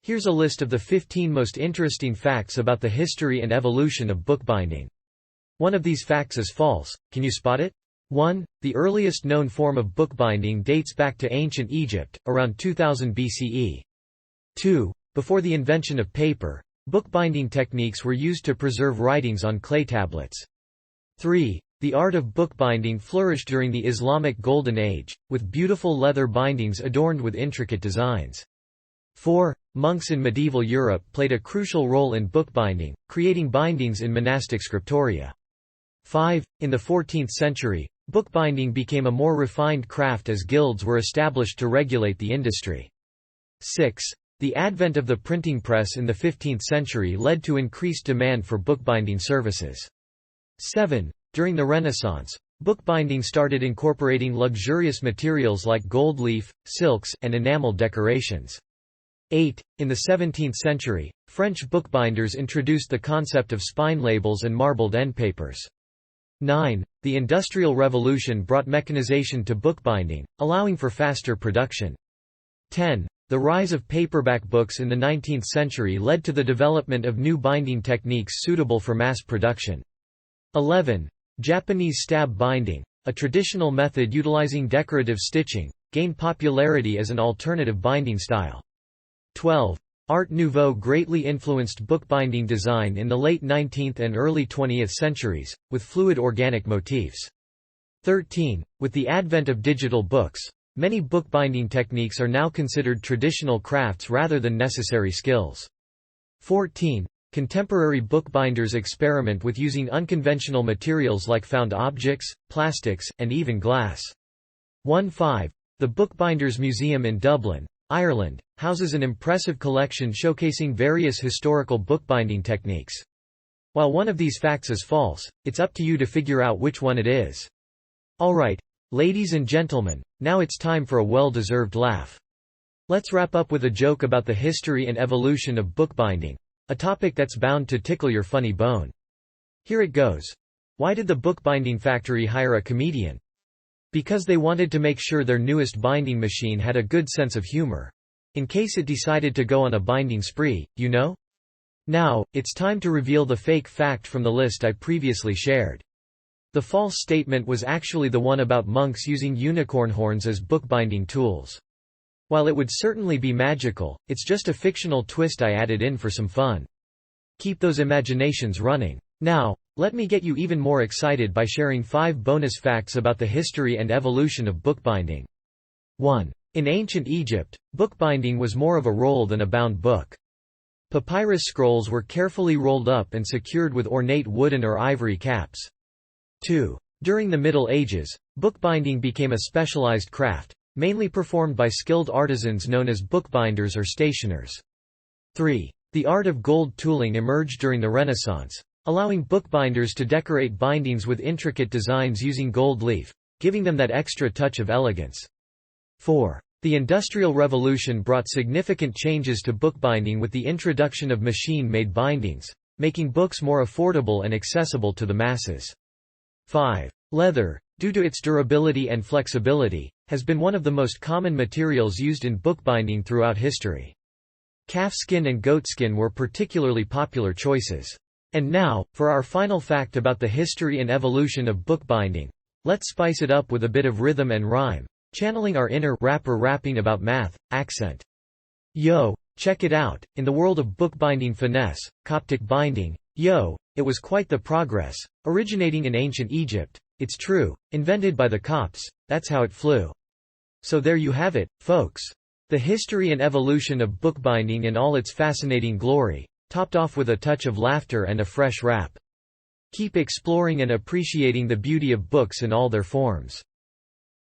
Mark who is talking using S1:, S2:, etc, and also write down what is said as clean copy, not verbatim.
S1: Here's a list of the 15 most interesting facts about the history and evolution of bookbinding. One of these facts is false. Can you spot it? 1. The earliest known form of bookbinding dates back to ancient Egypt, around 2000 BCE. 2. Before the invention of paper, bookbinding techniques were used to preserve writings on clay tablets. 3. The art of bookbinding flourished during the Islamic Golden Age, with beautiful leather bindings adorned with intricate designs. 4. Monks in medieval Europe played a crucial role in bookbinding, creating bindings in monastic scriptoria. 5. In the 14th century, bookbinding became a more refined craft as guilds were established to regulate the industry. 6. The advent of the printing press in the 15th century led to increased demand for bookbinding services. 7. During the Renaissance, bookbinding started incorporating luxurious materials like gold leaf, silks, and enameled decorations. 8. In the 17th century, French bookbinders introduced the concept of spine labels and marbled endpapers. 9. The Industrial Revolution brought mechanization to bookbinding, allowing for faster production. 10. The rise of paperback books in the 19th century led to the development of new binding techniques suitable for mass production. 11. Japanese stab binding, a traditional method utilizing decorative stitching, gained popularity as an alternative binding style. 12. Art Nouveau greatly influenced bookbinding design in the late 19th and early 20th centuries, with fluid organic motifs. 13. With the advent of digital books, many bookbinding techniques are now considered traditional crafts rather than necessary skills. 14. Contemporary bookbinders experiment with using unconventional materials like found objects, plastics, and even glass. 15. The Bookbinders Museum in Dublin, Ireland, houses an impressive collection showcasing various historical bookbinding techniques. While one of these facts is false, it's up to you to figure out which one it is. Alright, ladies and gentlemen, now it's time for a well-deserved laugh. Let's wrap up with a joke about the history and evolution of bookbinding, a topic that's bound to tickle your funny bone. Here it goes. Why did the bookbinding factory hire a comedian? Because they wanted to make sure their newest binding machine had a good sense of humor. In case it decided to go on a binding spree, you know? Now, it's time to reveal the fake fact from the list I previously shared. The false statement was actually the one about monks using unicorn horns as bookbinding tools. While it would certainly be magical, it's just a fictional twist I added in for some fun. Keep those imaginations running. Now, let me get you even more excited by sharing 5 bonus facts about the history and evolution of bookbinding. 1. In ancient Egypt, bookbinding was more of a roll than a bound book. Papyrus scrolls were carefully rolled up and secured with ornate wooden or ivory caps. 2. During the Middle Ages, bookbinding became a specialized craft, mainly performed by skilled artisans known as bookbinders or stationers. 3. The art of gold tooling emerged during the Renaissance, allowing bookbinders to decorate bindings with intricate designs using gold leaf, giving them that extra touch of elegance. 4. The Industrial Revolution brought significant changes to bookbinding with the introduction of machine-made bindings, making books more affordable and accessible to the masses. 5. Leather, due to its durability and flexibility, has been one of the most common materials used in bookbinding throughout history. Calfskin and goatskin were particularly popular choices. And now, for our final fact about the history and evolution of bookbinding, let's spice it up with a bit of rhythm and rhyme, channeling our inner rapper rapping about math, accent. Yo, check it out, in the world of bookbinding finesse, Coptic binding, yo, it was quite the progress, originating in ancient Egypt, it's true, invented by the Copts, that's how it flew. So there you have it, folks. The history and evolution of bookbinding in all its fascinating glory, topped off with a touch of laughter and a fresh rap. Keep exploring and appreciating the beauty of books in all their forms.